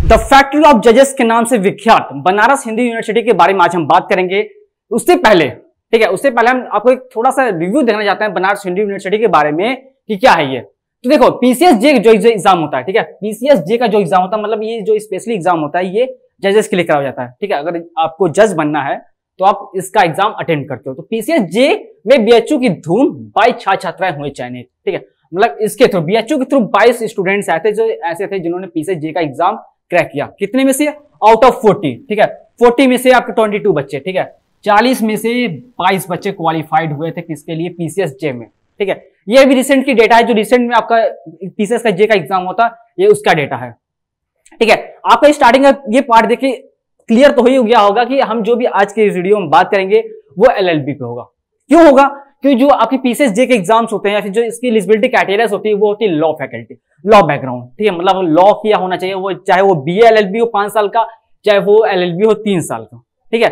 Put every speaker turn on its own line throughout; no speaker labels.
The factory of जजेस के नाम से विख्यात बनारस हिंदू यूनिवर्सिटी के बारे में आज हम बात करेंगे। उससे पहले ठीक है, उससे पहले हम आपको एक थोड़ा सा रिव्यू देखना चाहते हैं बनारस हिंदू यूनिवर्सिटी के बारे में कि क्या है ये। तो देखो पीसीएस जे जो एग्जाम होता है, ठीक है, पीसीएस जे का जो एग्जाम होता है, मतलब ये जो स्पेशली एग्जाम होता है ये जजेस के लिए कराया जाता है। ठीक है, अगर आपको जज बनना है तो आप इसका एग्जाम अटेंड करते हो। तो पीसीएस जे में बीएचयू की धूम 22 छात्र छात्राएं हुए चयनित। ठीक है, मतलब इसके थ्रू बीएचयू के थ्रू 22 स्टूडेंट्स आए थे जो ऐसे थे जिन्होंने पीसीएस जे का एग्जाम क्रैक किया। कितने में से? Out of 40। ठीक है, 40 में से आपके 22 बच्चे, ठीक है, 40 में से 22 बच्चे क्वालिफाइड हुए थे किसके लिए? पीसीएस जे में। ठीक है, ये भी रिसेंट की डेटा है, जो रिसेंट में आपका पीसीएस का जे का एग्जाम होता ये उसका डेटा है। ठीक है, आपका स्टार्टिंग का ये पार्ट देखिए क्लियर तो ही गया होगा कि हम जो भी आज के वीडियो में बात करेंगे वो एलएलबी पे होगा। क्यों होगा? क्योंकि जो आपकी पीसीएस जे के एग्जाम्स होते हैं या फिर जो इसकी एलिजिबिलिटी क्राइटेरिया होती है वो होती है लॉ फैकल्टी, लॉ बैकग्राउंड। ठीक है, मतलब लॉ किया होना चाहिए, वो चाहे वो बीए एलएलबी हो 5 साल का, चाहे वो एलएलबी हो 3 साल का। ठीक है,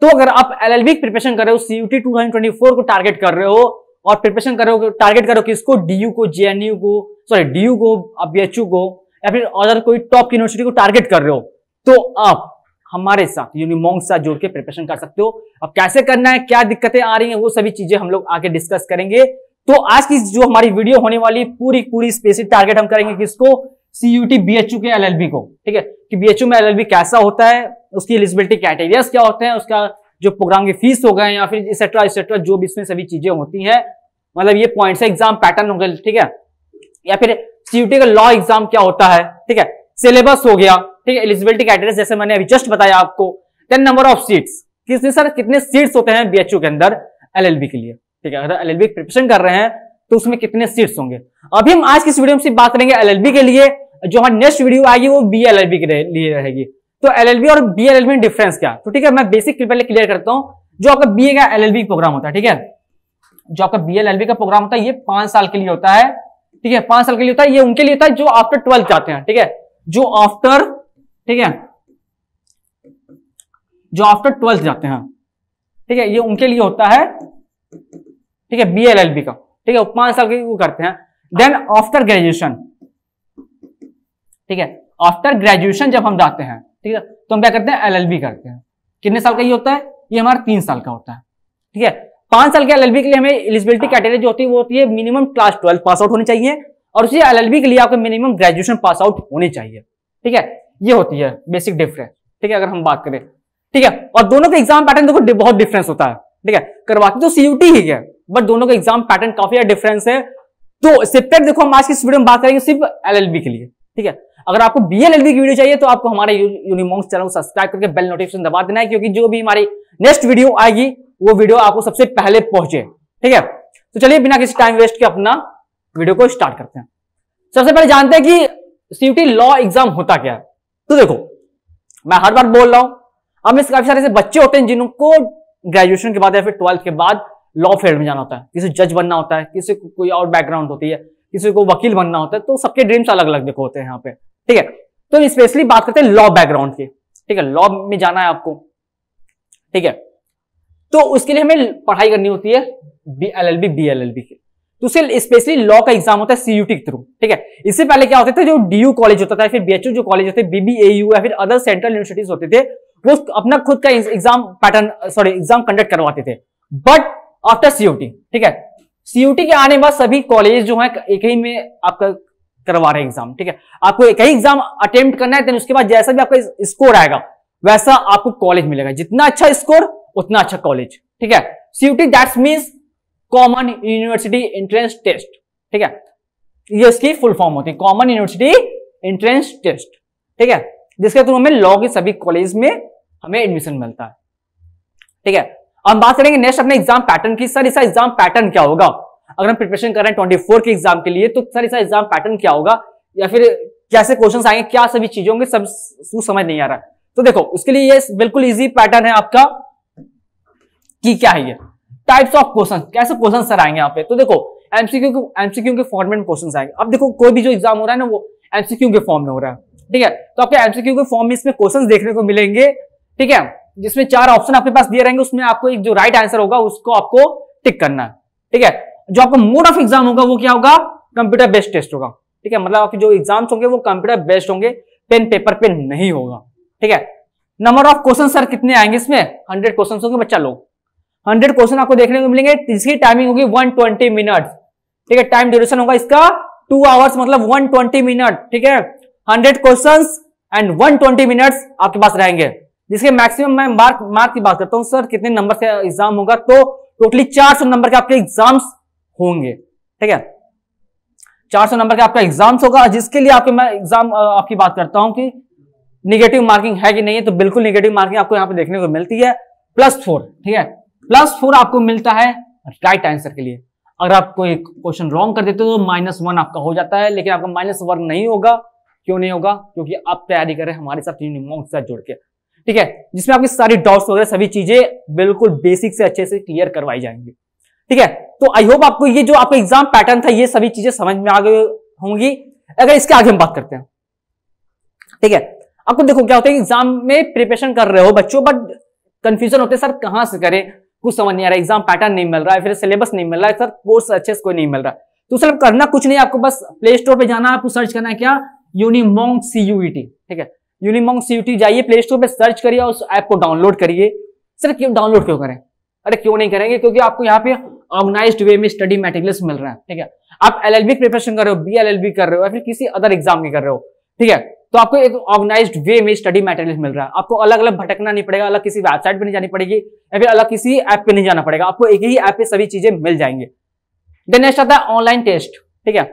तो अगर आप एलएलबी की प्रिपरेशन कर रहे हो, सीयूटी 2024 को टारगेट कर रहे हो और प्रिपरेशन कर रहे हो, टारगेट करो किसको? डीयू को, जेएनयू को, सॉरी डीयू को, बीएचयू को या फिर अदर कोई टॉप यूनिवर्सिटी को टारगेट कर रहे हो, तो आप हमारे साथ यूनिमॉन्क साथ जोड़ के प्रिपरेशन कर सकते हो। अब कैसे करना है, क्या दिक्कतें आ रही हैं, वो सभी चीजें हम लोग आगे डिस्कस करेंगे। तो आज की जो हमारी वीडियो होने वाली पूरी स्पेसिफिक टारगेट हम करेंगे किसको? सीयूटी बीएचयू के एलएलबी को। ठीक है, कि बीएचयू में एलएलबी कैसा होता है, उसकी एलिजिबिलिटी क्राइटेरियाज क्या होते हैं, उसका जो प्रोग्राम की फीस हो गए या फिर एक्सेट्रा जो भी इसमें सभी चीजें होती हैं, मतलब ये पॉइंट्स है, एग्जाम पैटर्न हो गया। ठीक है, या फिर सीयूटी का लॉ एग्जाम क्या होता है, ठीक है, सिलेबस हो गया। ठीक है, एलिजिबिलिटी क्राइटेरिया जैसे मैंने अभी जस्ट बताया आपको। देन नंबर ऑफ सीट्स, कितने सर कितने सीट्स होते हैं बीएचयू के अंदर एलएलबी के लिए। ठीक है, अगर एलएलबी प्रिपरेशन कर रहे हैं तो उसमें कितने सीट्स होंगे। अभी हम आज की इस वीडियो में सिर्फ बात करेंगे एलएलबी के लिए। जो हमारी नेक्स्ट वीडियो आएगी वो बी एलएलबी के लिए रहेगी। तो एलएलबी और बी एलएलबी में डिफरेंस क्या? तो ठीक है, मैं बेसिक पहले क्लियर करता हूं। जो आपका बीए का एलएलबी प्रोग्राम होता है, ठीक है, जो आपका बी एलएलबी का प्रोग्राम होता है ये 5 साल के लिए होता है। ठीक है, 5 साल के लिए होता है। ये उनके लिए होता है जो आफ्टर 12th जाते हैं। ठीक है, जो आफ्टर, ठीक है, जो आफ्टर 12th जाते हैं, ठीक है, ये उनके लिए होता है। ठीक है, बी एलएलबी का। ठीक है, 5 साल के वो करते हैं। देन आफ्टर ग्रेजुएशन, ठीक है, आफ्टर ग्रेजुएशन जब हम जाते हैं, ठीक है, तो हम क्या करते हैं? एलएलबी करते हैं। कितने साल का ये होता है? ये हमारा 3 साल का होता है। ठीक है, 5 साल के एलएलबी के लिए हमें एलिजिबिलिटी क्राइटेरिया जो होती है वो होती है मिनिमम क्लास 12 पास आउट होनी चाहिए और उसी एलएलबी के लिए आपको मिनिमम ग्रेजुएशन पास आउट होनी चाहिए। ठीक है, ये होती है बेसिक डिफरेंस। ठीक है, अगर हम बात करें, ठीक है, और दोनों के एग्जाम पैटर्न देखो बहुत डिफरेंस होता है। ठीक है, करवाते तो सीयूटी ही है बट दोनों का एग्जाम पैटर्न काफी डिफरेंस है। तो सेपरेट देखो हम आज की इस वीडियो में बात करेंगे सिर्फ एलएलबी के लिए। ठीक है, अगर आपको बीएलएलबी की वीडियो चाहिए तो आपको हमारे यूनिमॉन्क चैनल को सब्सक्राइब करके बेल नोटिफिकेशन दबा देना है, क्योंकि जो भी हमारी नेक्स्ट वीडियो आएगी वो वीडियो आपको सबसे पहले पहुंचे। ठीक है, तो चलिए बिना किसी टाइम वेस्ट के अपना वीडियो को स्टार्ट करते हैं। सबसे पहले जानते हैं कि सीयूटी लॉ एग्जाम होता क्या है। तो देखो मैं हर बार बोल रहा हूं, हम इसके काफी सारे ऐसे बच्चे होते हैं जिनको ग्रेजुएशन के बाद या फिर 12th के बाद लॉ फील्ड में जाना होता है। किसी जज बनना होता है, किसी को कोई और बैकग्राउंड होती है, किसी को वकील बनना होता है, तो सबके ड्रीम्स अलग अलग देखो होते हैं यहाँ पे। ठीक है, तो स्पेशली बात करते हैं लॉ बैकग्राउंड की। ठीक है, लॉ में जाना है आपको। ठीक है, तो उसके लिए हमें पढ़ाई करनी होती है एलएलबी बी एलएलबी की। तो उसके स्पेशली लॉ का एग्जाम होता है सीयूटी के थ्रू। ठीक है, इससे पहले क्या होते थे, जो डीयू कॉलेज होता था, फिर बीएचयू जो कॉलेज होते, बीबीएयू या फिर अदर सेंट्रल यूनिवर्सिटीज होते थे, वो अपना खुद का एग्जाम पैटर्न एग्जाम कंडक्ट करवाते थे। बट आफ्टर सीयूटी, ठीक है, सीयूटी के आने के बाद सभी कॉलेज जो है एक ही में आपका करवा रहे हैं एग्जाम। ठीक है, आपको एक ही एग्जाम अटेम्प्ट करना है, देन उसके बाद जैसा भी आपका स्कोर आएगा वैसा आपको कॉलेज मिलेगा। जितना अच्छा स्कोर उतना अच्छा कॉलेज। ठीक है, CUET that's means common university entrance test. ठीक है, ये इसकी फुल फॉर्म होती है, कॉमन यूनिवर्सिटी एंट्रेंस टेस्ट। ठीक है, जिसके थ्रू हमें लॉ के सभी कॉलेज में हमें एडमिशन मिलता है। ठीक है, हम बात करेंगे नेक्स्ट अपने एग्जाम पैटर्न की। सर इसका एग्जाम पैटर्न क्या होगा? अगर हम प्रिपरेशन कर रहे हैं 24 के एग्जाम के लिए, तो सर इसका एग्जाम पैटर्न क्या होगा या फिर कैसे क्वेश्चंस आएंगे, क्या सभी चीजों होंगे, सब समझ नहीं आ रहा है। तो देखो उसके लिए ये बिल्कुल इजी पैटर्न है आपका कि क्या है ये टाइप्स ऑफ क्वेश्चन, कैसे क्वेश्चन सर आएंगे यहाँ पे। तो देखो एमसीक्यू के फॉर्मेट में क्वेश्चन आएंगे। अब देखो कोई भी जो एग्जाम हो रहा है ना वो एमसीक्यू के फॉर्म में हो रहा है। ठीक है, तो आपके एमसीक्यू के फॉर्म में इसमें क्वेश्चन देखने को मिलेंगे। ठीक है, जिसमें 4 ऑप्शन आपके पास दिए रहेंगे, उसमें आपको एक जो राइट आंसर होगा उसको आपको टिक करना है। ठीक है, जो आपका मोड ऑफ एग्जाम होगा वो क्या होगा? कंप्यूटर बेस्ड टेस्ट होगा। ठीक है, मतलब आपके जो एग्जाम्स होंगे वो कंप्यूटर बेस्ड होंगे। पेन पेपर पे नहीं होगा। ठीक है, नंबर ऑफ क्वेश्चन सर कितने आएंगे इसमें? 100 क्वेश्चन होंगे बच्चा लोग। 100 क्वेश्चन आपको देखने को मिलेंगे। इसकी टाइमिंग होगी 120 मिनट। ठीक है, टाइम ड्यूरेशन होगा इसका 2 आवर्स, मतलब 120 मिनट। ठीक है, 100 क्वेश्चन एंड 120 मिनट्स आपके पास रहेंगे। जिसके मैक्सिमम मैं मार्क की बात करता हूं, सर कितने नंबर से एग्जाम होगा, तो टोटली 400 नंबर के आपके एग्जाम्स होंगे। ठीक है, 400 नंबर का आपका एग्जाम्स होगा, जिसके लिए आपके मैं एग्जाम आपकी बात करता हूं कि निगेटिव मार्किंग है कि नहीं है, तो बिल्कुल निगेटिव मार्किंग आपको यहां पे देखने को मिलती है +4। ठीक है, +4 आपको मिलता है राइट आंसर के लिए। अगर आप कोई क्वेश्चन रॉन्ग कर देते हो तो -1 आपका हो जाता है, लेकिन आपका -1 नहीं होगा। क्यों नहीं होगा? क्योंकि आप तैयारी करें हमारे साथ यूनिमॉन्क से जुड़ के। ठीक है, जिसमें आपकी सारी डाउट्स वगैरह सभी चीजें बिल्कुल बेसिक से अच्छे से क्लियर करवाई जाएंगी। ठीक है, तो आई होप आपको ये जो आपका एग्जाम पैटर्न था ये सभी चीजें समझ में आ गई होंगी। अगर इसके आगे हम बात करते हैं, ठीक है, आपको देखो क्या होता है, एग्जाम में प्रिपरेशन कर रहे हो बच्चों, बट कंफ्यूजन होते हैं सर कहां से करें, कुछ समझ नहीं आ रहा है, एग्जाम पैटर्न नहीं मिल रहा है, फिर सिलेबस नहीं मिल रहा है, सर कोर्स अच्छे से कोई नहीं मिल रहा है। तो सर करना कुछ नहीं, आपको बस प्ले स्टोर पे जाना है, आपको सर्च करना है क्या, यूनिमॉन्क CUET। ठीक है, यूनिमॉन्क CUET जाइए, प्ले स्टोर पे सर्च करिए, उस ऐप को डाउनलोड करिए। सर क्यों डाउनलोड क्यों करें? अरे क्यों नहीं करेंगे, क्योंकि आपको यहाँ पे ऑर्गेनाइज्ड वे में स्टडी मटेरियल्स मिल रहा है। ठीक है, आप LLB प्रिपरेशन कर रहे हो, BLLB कर रहे हो, या फिर किसी अदर एग्जाम की कर रहे हो, ठीक है, तो आपको एक ऑर्गेनाइज्ड वे में स्टडी मटेरियल मिल रहा है। आपको अलग अलग भटकना नहीं पड़ेगा, अलग किसी वेबसाइट पे नहीं जानी पड़ेगी, या फिर अलग किसी ऐप पे नहीं जाना पड़ेगा, आपको एक ही ऐप पे सभी चीजें मिल जाएंगी। देन नेक्स्ट आता है ऑनलाइन टेस्ट। ठीक है,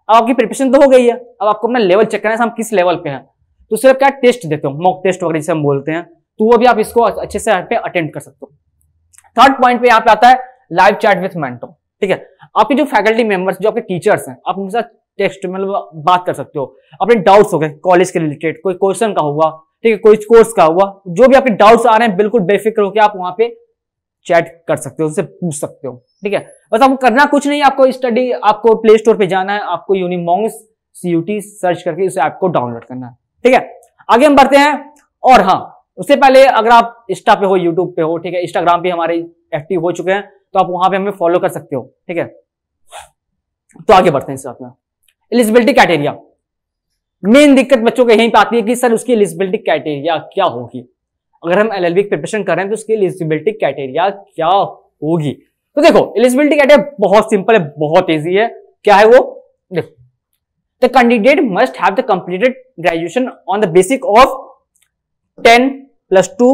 अब आपकी प्रिपरेशन तो हो गई है, अब आपको अपना लेवल चेक करना है, हम किस लेवल पे हैं। तो सिर्फ क्या टेस्ट देते हो, मॉक टेस्ट वगैरह जिसे हम बोलते हैं, तो वो भी आप इसको अच्छे से पे अटेंड कर सकते हो। थर्ड पॉइंट पे यहाँ पे आता है लाइव चैट विथ मेंटर। ठीक है, आपके जो फैकल्टी मेंबर्स, जो आपके टीचर्स हैं, आप उनके साथ टेक्स्ट मतलब बात कर सकते हो, अपने डाउट्स हो गए कॉलेज के रिलेटेड, कोई क्वेश्चन का हुआ, ठीक है, कोई कोर्स का हुआ, जो भी आपके डाउट्स आ रहे हैं बिल्कुल बेफिक्र होकर आप वहां पे चैट कर सकते हो, उनसे पूछ सकते हो। ठीक है, बस आपको करना कुछ नहीं, आपको स्टडी, आपको प्ले स्टोर पे जाना है, आपको यूनिमॉन्क CUET सर्च करके उस ऐप को डाउनलोड करना है। ठीक है, आगे हम बढ़ते हैं। और हाँ, उससे पहले अगर आप इंस्टा पे हो, यूट्यूब पे हो, ठीक है, इंस्टाग्राम पे हमारे एक्टिव हो चुके हैं, तो आप वहां पे हमें फॉलो कर सकते हो। ठीक है, तो आगे बढ़ते हैं इस साथ में। एलिजिबिलिटी क्राइटेरिया, मेन दिक्कत बच्चों को यहीं पे आती है कि सर उसकी एलिजिबिलिटी क्राइटेरिया क्या होगी। अगर हम LLB की प्रिपरेशन कर रहे हैं तो उसकी एलिजिबिलिटी क्राइटेरिया क्या होगी। तो देखो, एलिजिबिलिटी क्राइटेरिया बहुत सिंपल है, बहुत इजी है। क्या है वो? देखो, the candidate must have the completed graduation on the basic of 10 + 2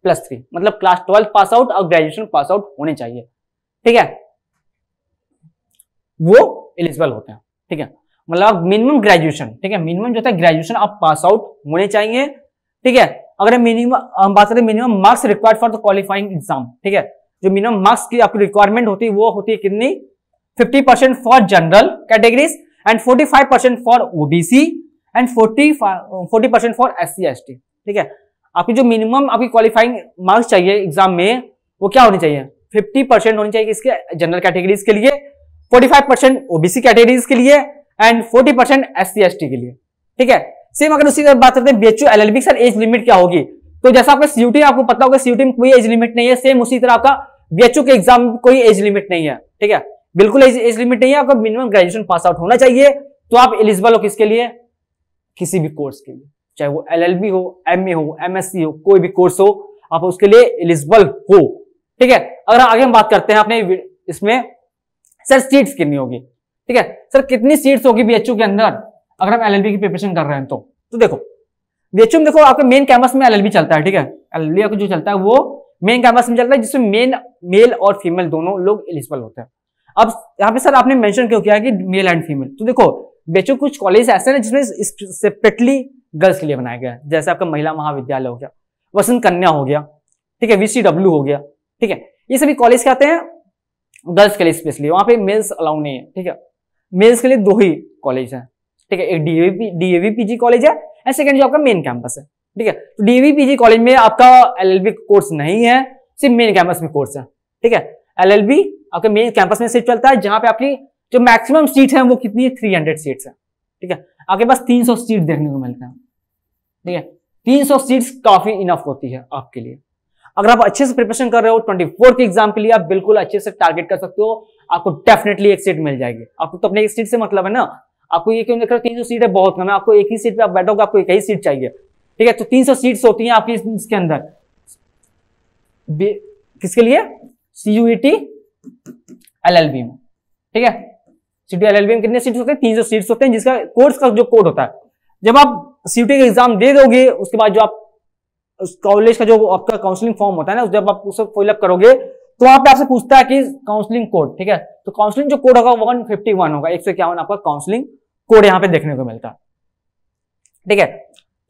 + 3, मतलब क्लास 12 पास आउट और ग्रेजुएशन पास आउट होने चाहिए। ठीक है, वो एलिजिबल होते हैं। ठीक है, मतलब मिनिमम ग्रेजुएशन, ठीक है, मिनिमम जो होता है ग्रेजुएशन आप पास आउट होने चाहिए। ठीक है, अगर मिनिमम हम बात करें minimum marks required for the qualifying exam, ठीक है, जो मिनिमम मार्क्स की आपकी रिक्वायरमेंट होती है वो होती है कितनी, 50% for general categories and 45% for OBC and 40% for SC ST। ठीक है, आपकी जो मिनिमम आपकी क्वालिफाइंग मार्क्स चाहिए एग्जाम में वो क्या होनी चाहिए, 50% होनी चाहिए इसके जनरल कैटेगरीज के लिए, 45% OBC कैटेगरीज के लिए एंड 40% SC ST के लिए। ठीक है, सेम अगर उसी बात करते हैं BHU LLB sir age limit क्या होगी, तो जैसा आपका CUET आपको पता होगा CUET में कोई एज लिमिट नहीं है, सेम उसी तरह आपका BHU के एग्जाम में कोई एज लिमिट नहीं है। ठीक है, बिल्कुल एज लिमिट नहीं है, आपका मिनिमम ग्रेजुएशन पास आउट होना चाहिए, तो आप एलिजिबल हो किसके लिए, किसी भी कोर्स के लिए, चाहे वो LLB हो, MA हो, MSc हो, कोई भी कोर्स हो, आप उसके लिए एलिजिबल हो। ठीक है, अगर आगे हम बात करते हैं अपने इसमें, सर सीट्स कितनी होगी। ठीक है, सर कितनी सीट्स होगी BHU के अंदर अगर हम LLB की प्रिपरेशन कर रहे हैं तो देखो BHU में देखो आपके मेन कैंपस में LLB चलता है। ठीक है, LLB आपको जो चलता है वो मेन कैंपस में चलता है, जिसमें मेल और फीमेल दोनों लोग एलिजिबल होते हैं। अब यहाँ पे सर आपने मेंशन क्यों किया कि मेल एंड फीमेल, तो देखो BHU कुछ कॉलेज ऐसे हैं जिसमें सेपरेटली गर्ल्स के लिए बनाया गया है, जैसे आपका महिला महाविद्यालय हो गया, वसंत कन्या हो गया, ठीक है, VCW हो गया। ठीक है, ये सभी कॉलेज क्या आते हैं गर्ल्स के लिए स्पेशली, वहां पे मेल्स अलाउ नहीं है। ठीक है, मेल्स के लिए 2 ही कॉलेज है। ठीक है, एक DAV PG कॉलेज है एंड सेकंड जो आपका मेन कैंपस है। ठीक है, तो DAV PG कॉलेज में आपका LLB कोर्स नहीं है, सिर्फ मेन कैंपस में कोर्स है। ठीक है, LLB आपके मेन कैंपस में सिर्फ चलता है, जहां पे आपकी जो मैक्सिमम सीट है वो कितनी है, 300 सीट्स है। ठीक है, आपके पास 300 सीट देखने को मिलते हैं। ठीक है, 300 सीट्स काफी इनफ होती है आपके लिए। अगर आप अच्छे से प्रिपरेशन कर रहे हो 24 के एग्जाम के लिए, आप बिल्कुल अच्छे से टारगेट कर सकते हो, आपको डेफिनेटली एक सीट मिल जाएगी। आपको तो अपने एक सीट से मतलब है ना, आपको ये क्यों देख रहे हो 300 सीट है बहुत कम है, आपको एक ही सीट पे आप बैठोगे, आपको एक ही सीट चाहिए, ठीक है। तो 300 सीट्स होती हैं आपकी इसके अंदर, किसके लिए, CUET LLB में, ठीक है। CUET LLB में कितने सीट्स होते हैं, 300 सीट्स होते हैं, जिसका कोर्स का जो कोड होता है, जब आप CUET का एग्जाम दे दोगे उसके बाद जो आप उस कॉलेज का जो आपका काउंसलिंग फॉर्म होता है ना, जब आप उसे फिलअप करोगे तो वहां पे आपसे पूछता है कि काउंसलिंग कोड, ठीक है। तो काउंसलिंग जो कोड होगा 151 होगा, 151 आपका काउंसलिंग कोड यहाँ पे देखने को मिलता है, ठीक है।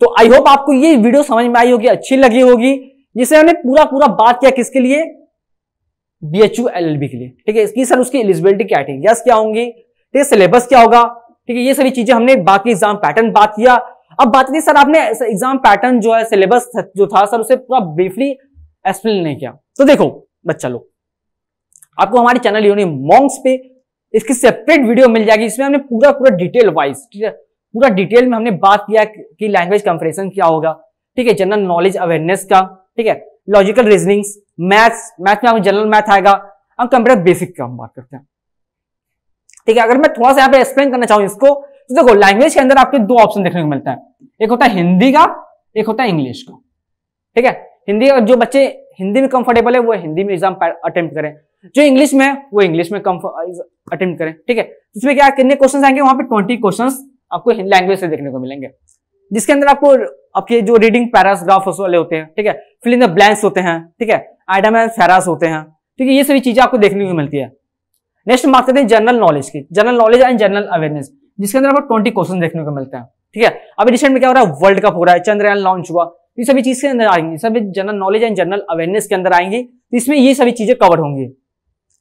तो आई होप आपको ये वीडियो समझ में आई होगी, अच्छी लगी होगी, जिससे हमने पूरा बात किया किसके लिए, BHU LLB के लिए, ठीक है। इसकी सर उसकी एलिजिबिलिटी क्राइटेरियाज क्या होंगी, ठीक है, सिलेबस क्या होगा, ठीक है, ये सारी चीजें हमने बाकी एग्जाम पैटर्न बात किया। अब बात की सर आपने एग्जाम पैटर्न जो है, सिलेबस जो था सर, उसे पूरा ब्रीफली एक्सप्लेन नहीं किया। तो देखो बच्चा लोग, आपको हमारे चैनल यूनिमॉन्क्स पे इसकी सेपरेट वीडियो मिल जाएगी, इसमें हमने पूरा डिटेल वाइज, ठीक है, पूरा डिटेल में हमने बात किया कि लैंग्वेज कंपैरिजन क्या होगा, ठीक है, जनरल नॉलेज अवेयरनेस का, ठीक है, लॉजिकल रीजनिंग्स, मैथ्स में आपको जनरल मैथ आएगा, हम कंप्यूटर बेसिक का हम बात करते हैं, ठीक है। अगर मैं थोड़ा सा यहाँ पे एक्सप्लेन करना चाहूँ इसको, तो देखो लैंग्वेज के अंदर आपके दो ऑप्शन देखने को मिलता है, एक होता है हिंदी का, एक होता है इंग्लिश का, ठीक है। हिंदी, जो बच्चे हिंदी में कंफर्टेबल है वो हिंदी में एग्जाम अटेम्प्ट करें, जो इंग्लिश में है वो इंग्लिश में अटेम्प्ट करें, ठीक है। इसमें क्या कितने क्वेश्चंस आएंगे, वहां पे 20 क्वेश्चंस आपको लैंग्वेज से देखने को मिलेंगे, जिसके अंदर आपको आपके जो रीडिंग पैराग्राफ वाले होते हैं, ठीक है, फिल इन द ब्लैंक्स होते हैं, ठीक है, आइटम एंड फेरास होते हैं, ठीक है, ये सभी चीजें आपको देखने को मिलती है। नेक्स्ट बात करते हैं जनरल नॉलेज की, general knowledge and general awareness, जिसके अंदर आपको 20 क्वेश्चन देखने को मिलते हैं, ठीक है। अभी रिसेंट में क्या हो रहा है, वर्ल्ड कप हो रहा है, चंद्रयान लॉन्च हुआ, ये सभी चीज के अंदर आएंगी, सभी general knowledge and general awareness के अंदर आएंगी, तो इसमें ये सभी चीजें कवर होंगी,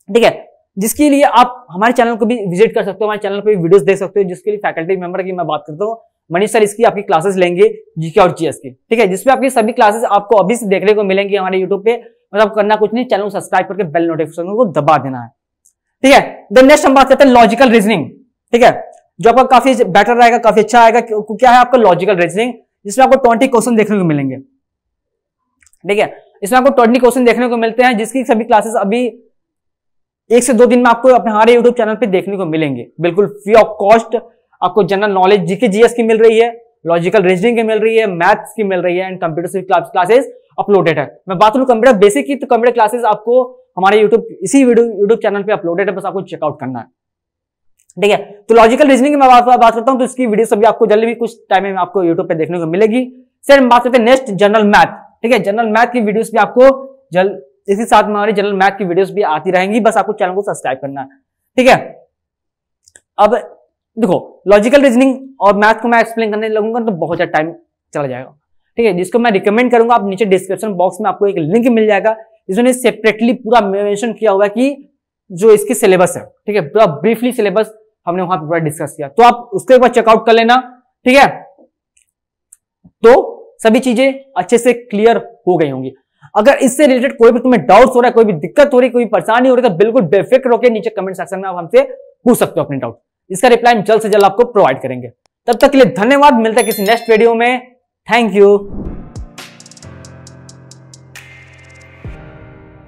ठीक है। जिसके लिए आप हमारे चैनल को भी विजिट कर सकते हो, हमारे चैनल पे वीडियोस देख सकते हो, जिसके लिए फैकल्टी मेंबर की मैं बात करता हूँ, मनीष सर इसकी आपकी क्लासेस लेंगे जीके और जीएस की, ठीक है, जिसपे आपकी सभी क्लासेस आपको अभी से देखने को मिलेंगी हमारे यूट्यूब पे। मतलब करना कुछ नहीं, चैनल को सब्सक्राइब करके बेल नोटिफिकेशन को दबा देना है, ठीक है। देन नेक्स्ट हम बात करते हैं लॉजिकल रीजनिंग, ठीक है, जो आपका काफी बेटर रहेगा, काफी अच्छा आएगा। क्या है आपका लॉजिकल रीजनिंग, जिसमें आपको 20 क्वेश्चन देखने को मिलेंगे, ठीक है। इसमें आपको 20 क्वेश्चन देखने को मिलते हैं, जिसकी सभी क्लासेस अभी 1 से 2 दिन में आपको अपने हमारे यूट्यूब चैनल पे देखने को मिलेंगे, बिल्कुल फ्री ऑफ कॉस्ट। आपको जनरल नॉलेज जीके जीएस की मिल रही है, लॉजिकल रीजनिंग की मिल रही है, मैथ्स की मिल रही है, एंड कंप्यूटर से क्लासेस अपलोडेड है। मैं बात करूं कंप्यूटर बेसिक की, तो कंप्यूटर क्लासेस आपको हमारे इसी यूट्यूब चैनल पे अपलोडेड है, बस आपको चेकआउट करना है, ठीक है। तो लॉजिकल रीजनिंग की मैं बात करता हूं, तो इसकी वीडियो सभी आपको जल्दी भी कुछ टाइम में आपको यूट्यूब पे देखने को मिलेगी। सर हम बात करते हैं नेक्स्ट जनरल मैथ, ठीक है, जनरल मैथ की वीडियोस भी आपको जल्द इसी साथ में हमारी जनरल मैथ की वीडियोस भी आती रहेंगी, बस आपको चैनल को सब्सक्राइब करना है, ठीक है। अब देखो लॉजिकल रीजनिंग और मैथ को मैं एक्सप्लेन करने लगूंगा तो बहुत ज्यादा टाइम चला जाएगा, ठीक है। जिसको मैं रिकमेंड करूंगा, आप नीचे डिस्क्रिप्शन बॉक्स में आपको एक लिंक मिल जाएगा, जिसमें सेपरेटली पूरा मेंशन किया हुआ है कि जो इसकी सिलेबस है, ठीक है, पूरा ब्रीफली सिलेबस हमने वहां पर पूरा डिस्कस किया, तो आप उसको एक बार चेकआउट कर लेना, ठीक है। तो सभी चीजें अच्छे से क्लियर हो गई होंगी। अगर इससे रिलेटेड कोई भी तुम्हें डाउट्स हो रहा है, कोई भी दिक्कत हो रही है, कोई परेशानी हो रही है, तो बिल्कुल बेफिक्र होकर नीचे कमेंट सेक्शन में आप हमसे पूछ सकते हो अपने डाउट, इसका रिप्लाई हम जल्द से जल्द आपको प्रोवाइड करेंगे। तब तक के लिए धन्यवाद, मिलता है किसी नेक्स्ट वीडियो में, थैंक यू।